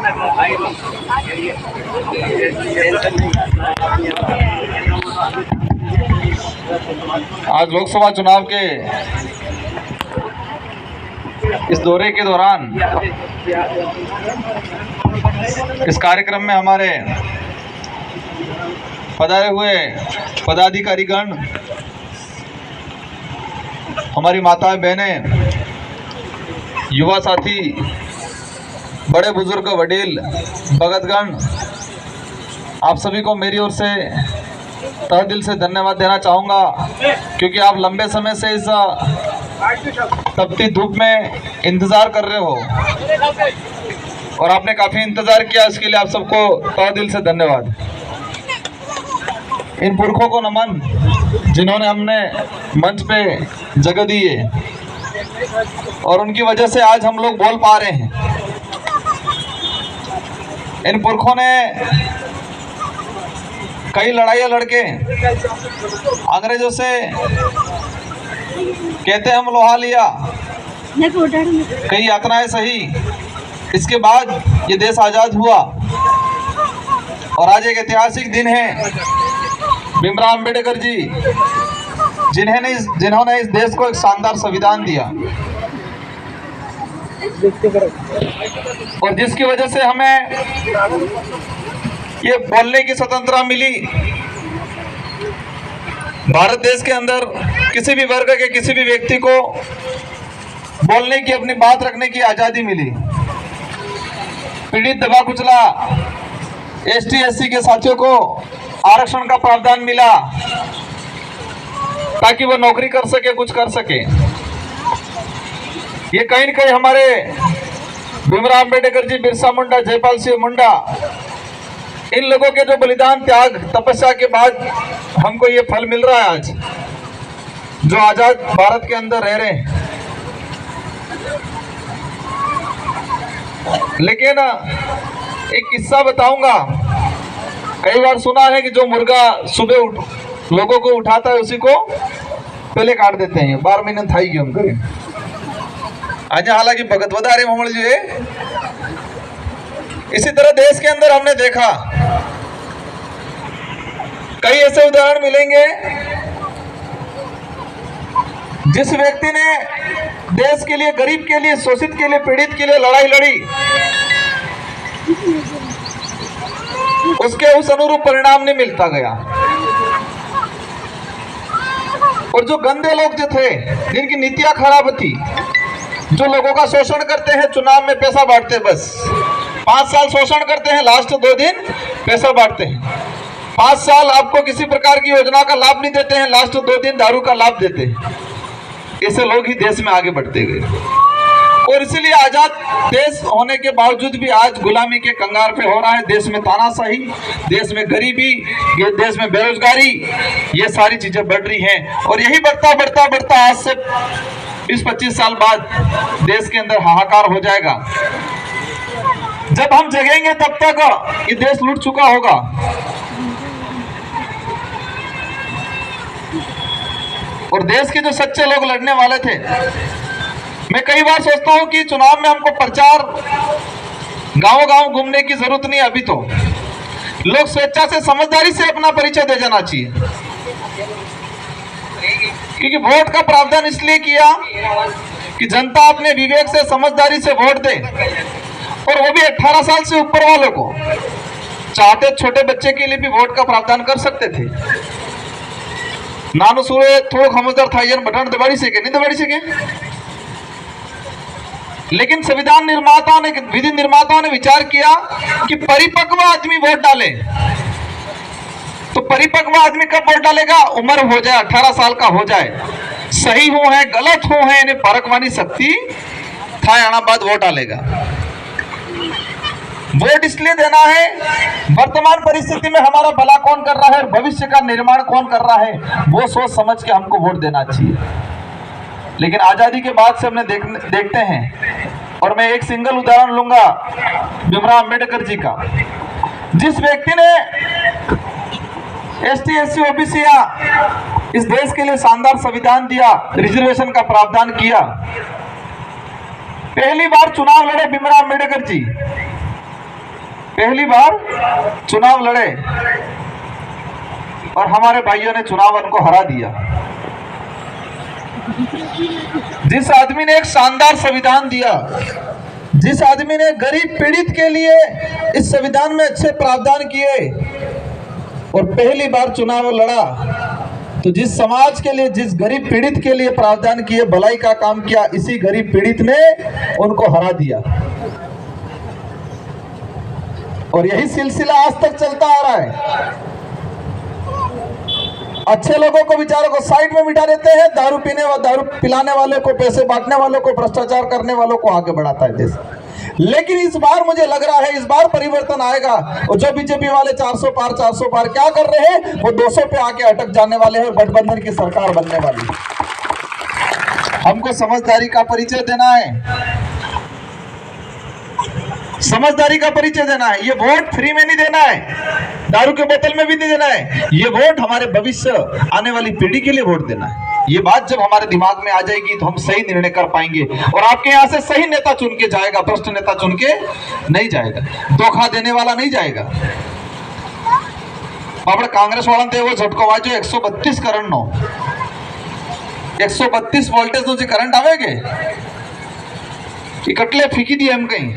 आज लोकसभा चुनाव के इस दौरे के दौरान इस कार्यक्रम में हमारे पधारे हुए पदाधिकारीगण, हमारी माताएं बहनें, युवा साथी, बड़े बुजुर्ग, वडील, भगतगण, आप सभी को मेरी ओर से तहे दिल से धन्यवाद देना चाहूँगा, क्योंकि आप लंबे समय से इस तपती धूप में इंतज़ार कर रहे हो और आपने काफ़ी इंतज़ार किया। इसके लिए आप सबको तहे दिल से धन्यवाद। इन पुरखों को नमन जिन्होंने हमने मंच पे जगह दी है और उनकी वजह से आज हम लोग बोल पा रहे हैं। इन पुरखों ने कई लड़ाइयाँ लड़के अंग्रेजों से कहते हम लोहा लिया, कई यातनाएं सही, इसके बाद ये देश आज़ाद हुआ और आज एक ऐतिहासिक दिन है। भीमराव अम्बेडकर जी जिन्होंने इस देश को एक शानदार संविधान दिया और जिसकी वजह से हमें ये बोलने की स्वतंत्रता मिली। भारत देश के अंदर किसी भी वर्ग के किसी भी व्यक्ति को बोलने की, अपनी बात रखने की आज़ादी मिली। पीड़ित, दबा कुचला एसटी एससी के साथियों को आरक्षण का प्रावधान मिला ताकि वो नौकरी कर सके, कुछ कर सके। ये कहीं न कहीं हमारे भीमराव अम्बेडकर जी, बिरसा मुंडा, जयपाल सिंह मुंडा, इन लोगों के जो बलिदान, त्याग, तपस्या के बाद हमको ये फल मिल रहा है आज, जो आजाद भारत के अंदर रह रहे हैं। लेकिन एक किस्सा बताऊंगा। कई बार सुना है कि जो मुर्गा सुबह लोगों को उठाता है उसी को पहले काट देते हैं। 12 महीने थाई क्यों करें आज, हालांकि भगत वधारे ममल जी है। इसी तरह देश के अंदर हमने देखा कई ऐसे उदाहरण मिलेंगे जिस व्यक्ति ने देश के लिए, गरीब के लिए, शोषित के लिए, पीड़ित के लिए लड़ाई लड़ी, उसके उस अनुरूप परिणाम नहीं मिलता गया। और जो गंदे लोग जो थे, जिनकी नीतियां खराब थी, जो लोगों का शोषण करते हैं, चुनाव में पैसा बांटते, बस 5 साल शोषण करते हैं, लास्ट 2 दिन पैसा बांटते हैं। 5 साल आपको किसी प्रकार की योजना का लाभ नहीं देते हैं, लास्ट 2 दिन दारू का लाभ देते हैं। ऐसे लोग ही देश में आगे बढ़ते गए और इसीलिए आजाद देश होने के बावजूद भी आज गुलामी के कंगार पे हो रहा है। देश में तानाशाही, देश में गरीबी, देश में बेरोजगारी, ये सारी चीजें बढ़ रही हैं और यही बढ़ता बढ़ता बढ़ता आज से 20-25 साल बाद देश के अंदर हाहाकार हो जाएगा। जब हम जगेंगे तब तक ये देश लूट चुका होगा। और देश के जो सच्चे लोग लड़ने वाले थे, मैं कई बार सोचता हूं कि चुनाव में हमको प्रचार गांव-गांव घूमने की जरूरत नहीं। अभी तो लोग स्वेच्छा से, समझदारी से अपना परिचय दे जाना चाहिए, क्योंकि वोट का प्रावधान इसलिए किया कि जनता अपने विवेक से, समझदारी से वोट दे। और वो भी 18 साल से ऊपर वालों को। चाहते छोटे बच्चे के लिए भी वोट का प्रावधान कर सकते थे। नानु सूरे थोड़ा समझदार था, बटन दबाड़ी सके नहीं दबाड़ी सके। लेकिन संविधान निर्माताओं ने, विधि निर्माताओं ने विचार किया कि परिपक्व आदमी वोट डाले। तो परिपक्व आदमी कब वोट डालेगा? उम्र हो जाए, 18 साल का हो जाए, सही हो है गलत हो है इन्हें परखवानी शक्ति था, आना बाद वोट डालेगा। वोट इसलिए देना है, वर्तमान परिस्थिति में हमारा भला कौन कर रहा है और भविष्य का निर्माण कौन कर रहा है, वो सोच समझ के हमको वोट देना चाहिए। लेकिन आजादी के बाद से हमने देखते हैं, और मैं एक सिंगल उदाहरण लूंगा भीमराव अम्बेडकर जी का। जिस व्यक्ति ने एसटी एससी ओबीसी इस देश के लिए शानदार संविधान दिया, रिजर्वेशन का प्रावधान किया, पहली बार चुनाव लड़े भीमराव अम्बेडकर जी पहली बार चुनाव लड़े और हमारे भाइयों ने चुनाव उनको हरा दिया। जिस आदमी ने एक शानदार संविधान दिया, जिस आदमी ने गरीब पीड़ित के लिए इस संविधान में अच्छे प्रावधान किए और पहली बार चुनाव लड़ा, तो जिस समाज के लिए, जिस गरीब पीड़ित के लिए प्रावधान किए, भलाई का काम किया, इसी गरीब पीड़ित ने उनको हरा दिया। और यही सिलसिला आज तक चलता आ रहा है। अच्छे लोगों को, बेचारों को साइड में बिठा देते हैं, दारू पिलाने वाले को, पैसे बांटने वालों को, भ्रष्टाचार करने वालों को आगे बढ़ाता है देश। लेकिन इस बार मुझे लग रहा है, इस बार परिवर्तन आएगा। और जो बीजेपी वाले 400 पार क्या कर रहे हैं, वो 200 पे आके अटक जाने वाले हैं और गठबंधन की सरकार बनने वाली है। हमको समझदारी का परिचय देना है, समझदारी का परिचय देना है। ये वोट फ्री में नहीं देना है, दारू के बोतल में भी नहीं देना है। ये वोट हमारे भविष्य, आने वाली पीढ़ी के लिए वोट देना है। ये बात जब हमारे दिमाग में आ जाएगी तो हम सही निर्णय कर पाएंगे और आपके यहाँ से सही नेता चुन के जाएगा, भ्रष्ट नेता चुन के नहीं जाएगा, धोखा देने वाला नहीं जाएगा। अपने कांग्रेस वाला थे वो झटको वाजो 132 करंट नो 132 वोल्टेज नो करंट आवेगे कटले फीकी दी हम कहीं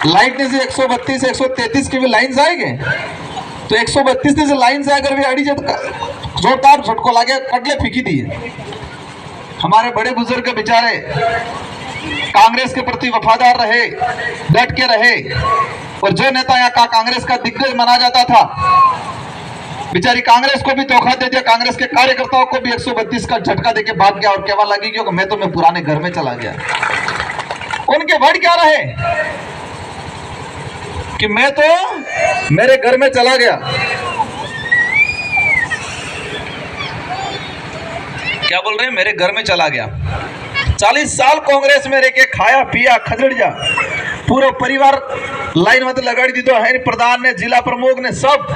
लाइट ने से 132 133 की भी लाइन आएंगे तो 132 ने से लाइन से अगर भी आड़ी जोरदार झटको लागे कटले फीकी दिए। हमारे बड़े बुजुर्ग बेचारे कांग्रेस के प्रति वफादार रहे, डट के रहे और जो नेता यहाँ का कांग्रेस का दिग्गज माना जाता था, बेचारी कांग्रेस को भी धोखा दे दिया, कांग्रेस के कार्यकर्ताओं को भी 132 का झटका देके भाग गया और कहवा लगी कि मैं तो मैं पुराने घर में चला गया। उनके वर्ड क्या रहे कि मैं तो मेरे घर में चला गया। क्या बोल रहे हैं? मेरे घर में चला गया। 40 साल कांग्रेस में रह के खाया पिया खजड़ जा, पूरा परिवार लाइन में लगा दी तो है, प्रधान ने, जिला प्रमुख ने, सब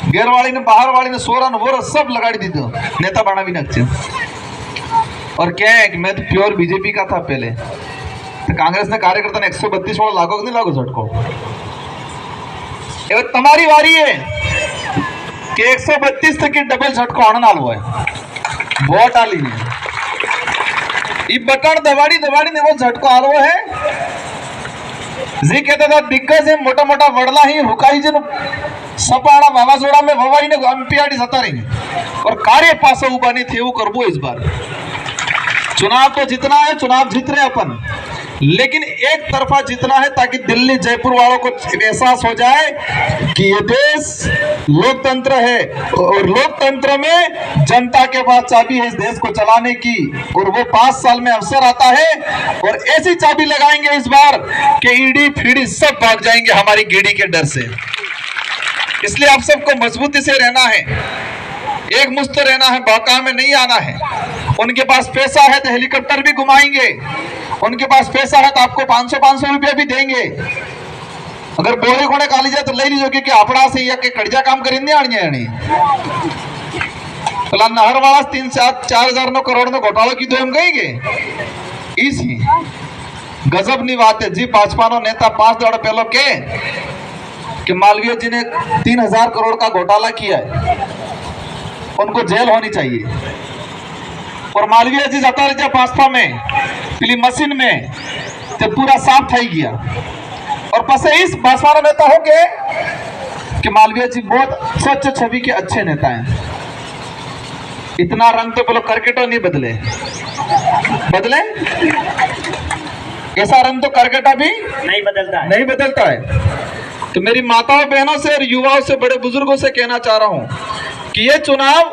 घर वाली ने, बाहर वाली ने, सोरन वोर सब लगा दी तो नेता बना भी नक्चे। और क्या है कि मैं तो प्योर बीजेपी का था पहले, तो कांग्रेस ने कार्यकर्ता ने 132 वाला लागो कि नहीं लागो झटको। तुम्हारी वारी है कि 132 तक डबल झटको आने नालो है, वोट आली है ये बटन दबाड़ी दबाड़ी ने वो झटको आलो है। जी कहता था दिग्गज है, मोटा मोटा वड़ला ही हुकाई जन सपाड़ा वावाजोड़ा में ववाई ने एमपीआरडी सता रही और कार्य पास उबानी थे वो करबो। इस बार चुनाव तो जितना है, चुनाव जीत रहे अपन, लेकिन एक तरफा जितना है ताकि दिल्ली जयपुर वालों को एहसास हो जाए कि ये देश लोकतंत्र है और लोकतंत्र में जनता के पास चाबी है इस देश को चलाने की, और वो 5 साल में अवसर आता है और ऐसी चाबी लगाएंगे इस बार कि ईडी फीडी सब भाग जाएंगे हमारी गीड़ी के डर से। इसलिए आप सबको मजबूती से रहना है, एक मुश्त रहना है, बहका में नहीं आना है। उनके पास पैसा है तो हेलीकॉप्टर भी घुमाएंगे, उनके पास पैसा है तो आपको 500 रुपया भी देंगे। अगर बोरे घोड़े काली जाए तो ले लीजिए, क्योंकि आपड़ा से या के कड़जा काम करेंगे आनी तो नहर वाला 3-4 करोड़ में घोटाला की तो हम कहेंगे। इसी गजब नहीं बात है जी। भाजपा नो नेता 5 दौड़ पहले के मालवीय जी ने 3000 करोड़ का घोटाला किया है, उनको जेल होनी चाहिए। और मालवीय जी जाता रहे पास्ता में पीली मशीन में तो पूरा साफ थी गया। और पसे इस भाजपा नेता हो गए कि मालवीय जी बहुत सच छवि के अच्छे नेता हैं। इतना रंग तो बोलो करकेटो नहीं बदले ऐसा रंग तो करकेटा भी नहीं बदलता है। तो मेरी माताओं बहनों से और युवाओं से, बड़े बुजुर्गों से कहना चाह रहा हूं कि ये चुनाव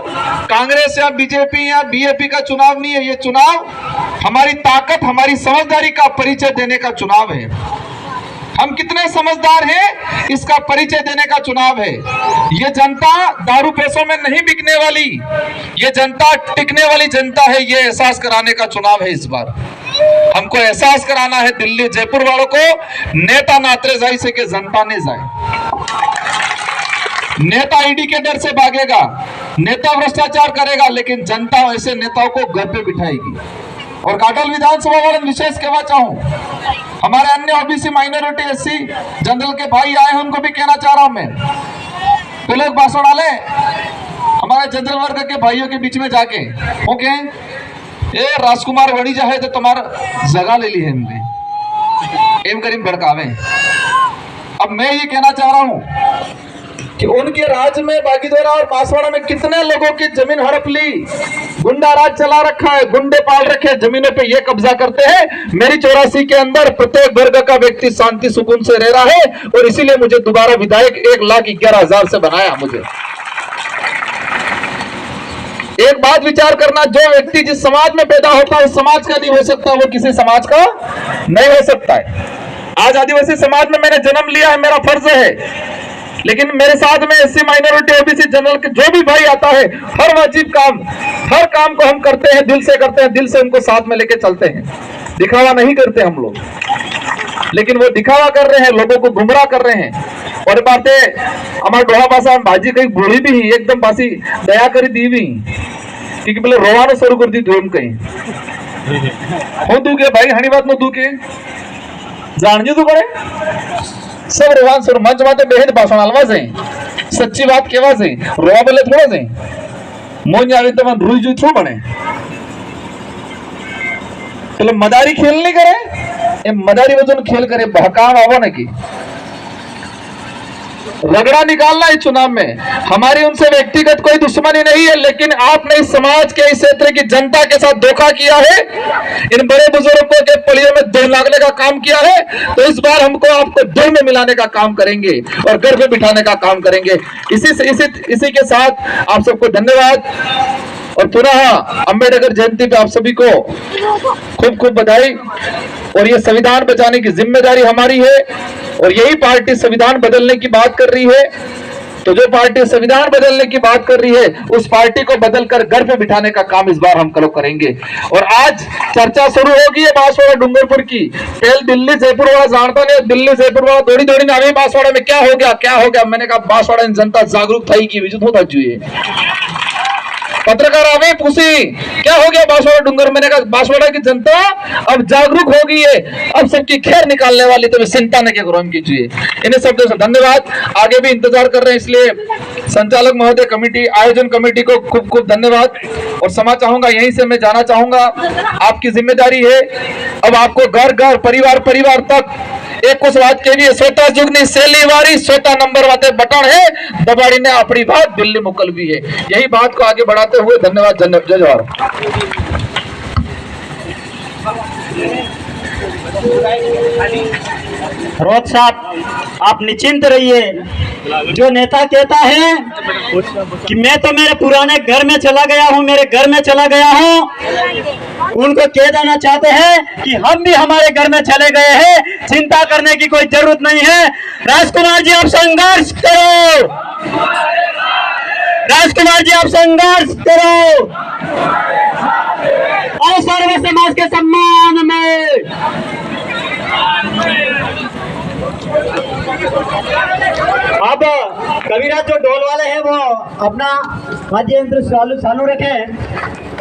कांग्रेस या बीजेपी या बीएपी का चुनाव नहीं है, ये चुनाव हमारी ताकत, हमारी समझदारी का परिचय देने का चुनाव है। हम कितने समझदार हैं इसका परिचय देने का चुनाव है। ये जनता दारू पैसों में नहीं बिकने वाली, ये जनता टिकने वाली जनता है, ये एहसास कराने का चुनाव है। इस बार हमको एहसास कराना है दिल्ली जयपुर वालों को, नेता नातरे जाए से के जनता ने जाए। नेता ईडी के डर से भागेगा, नेता भ्रष्टाचार करेगा, लेकिन जनता ऐसे नेताओं को घर पे बिठाएगी। और काटल विधानसभा वाले विशेष कहना चाहूं हमारे अन्य ओबीसी माइनॉरिटी एससी जनरल के भाई आए हैं, उनको भी कहना चाह रहा हूं मैं, तो लोग भाषण डाले हमारे जनरल वर्ग के भाइयों के बीच में जाके, ओके ये राजकुमार वणिजा है तो तुम्हारा जगह ले ली है हमने, एम करीम भड़कावे। अब मैं ये कहना चाह रहा हूं कि उनके राज में बागीदोरा और बांसवाड़ा में कितने लोगों की जमीन हड़प ली, गुंडा राज चला रखा है, गुंडे पाल रखे हैं, जमीनों पे ये कब्जा करते हैं। मेरी 84 के अंदर प्रत्येक वर्ग का व्यक्ति शांति सुकून से रह रहा है और इसीलिए मुझे दोबारा विधायक 1,11,000 से बनाया। मुझे एक बात विचार करना, जो व्यक्ति जिस समाज में पैदा होता है उस समाज का नहीं हो सकता, वो किसी समाज का नहीं हो सकता है। आज आदिवासी समाज में मैंने जन्म लिया है, मेरा फर्ज है, लेकिन मेरे साथ में एससी माइनॉरिटी ओबीसी जनरल के जो भी भाई आता है, हर वाजिब काम, हर काम को हम करते हैं, दिल से करते हैं, दिल से उनको साथ में लेके चलते हैं। दिखावा नहीं करते हम लोग, लेकिन वो दिखावा कर रहे हैं, लोगों को गुमराह कर रहे हैं। और बातें हमारे डोहा भाषा भाजी कहीं बूढ़ी भी ही एकदम बासी दया करी दी भी, क्योंकि बोले रोवानो शुरू कर दी धूम कहीं हो दू के भाई हनी बात में दू के जानजू तू करे सब रोवान सर मंच बातें बेहद भाषण अलवा से सच्ची बात केवा से रोवा बोले थोड़ा से मोन जावे तो मन रुई जू थ्रू बने चलो मदारी खेल नहीं करे, ये मदारी वजन खेल करे, बहकाम आवा न की रगड़ा निकालना है चुनाव में। हमारी उनसे व्यक्तिगत कोई दुश्मनी नहीं है, लेकिन आपने इस समाज के, इस क्षेत्र की जनता के साथ धोखा किया है, इन बड़े बुजुर्गों के पलियों में दिल लागने का काम किया है, तो इस बार हमको आपको दिल में मिलाने का काम करेंगे और घर पे बिठाने का काम करेंगे। इसी के साथ आप सबको धन्यवाद और पुनः अंबेडकर जयंती पे आप सभी को खूब खूब बधाई। और ये संविधान बचाने की जिम्मेदारी हमारी है और यही पार्टी संविधान बदलने की बात कर रही है, तो जो पार्टी संविधान बदलने की बात कर रही है उस पार्टी को बदलकर घर पे बिठाने का काम इस बार हम करेंगे। और आज चर्चा शुरू होगी है बांसवाड़ा डूंगरपुर की। पहले दिल्ली जयपुर वाला जानता नहीं, दिल्ली जयपुर वाला दौड़ी दौड़ी ना अभी बांसवाड़ा में क्या हो गया क्या हो गया। मैंने कहा बांसवाड़ा जनता जागरूक थी की विजुत होता चाहिए। पत्रकार आवे पूछी क्या हो गया बांसवाड़ा डूंगर, मैंने कहा बांसवाड़ा की जनता अब जागरूक हो गई है, अब सबकी खैर निकालने वाली, तो चिंता न क्या कीजिए। इन्हें शब्दों से धन्यवाद, आगे भी इंतजार कर रहे हैं, इसलिए संचालक महोदय कमेटी, आयोजन कमेटी को खूब खूब धन्यवाद। और क्षमा चाहूंगा, यहीं से मैं जाना चाहूंगा, आपकी जिम्मेदारी है अब आपको घर घर परिवार परिवार तक एक कुछ बात के लिए स्वतः जुगनी सेली वारी स्वतः नंबर वाते बटन है दबाड़ी ने अपनी बात दिल्ली मुकल भी है। यही बात को आगे बढ़ाते हुए धन्यवाद, जय जवाहर। रोहत साहब आप निश्चिंत रहिए। जो नेता कहता है कि मैं तो मेरे पुराने घर में चला गया हूं, मेरे घर में चला गया हूं, उनको कह देना चाहते हैं कि हम भी हमारे घर में चले गए हैं, चिंता करने की कोई जरूरत नहीं है। राजकुमार जी आप संघर्ष करो, राजकुमार जी आप संघर्ष करो और सर्व समाज के सम्मान में। अब कविराज जो ढोल वाले हैं वो अपना वाद्य यंत्र चालू रखें।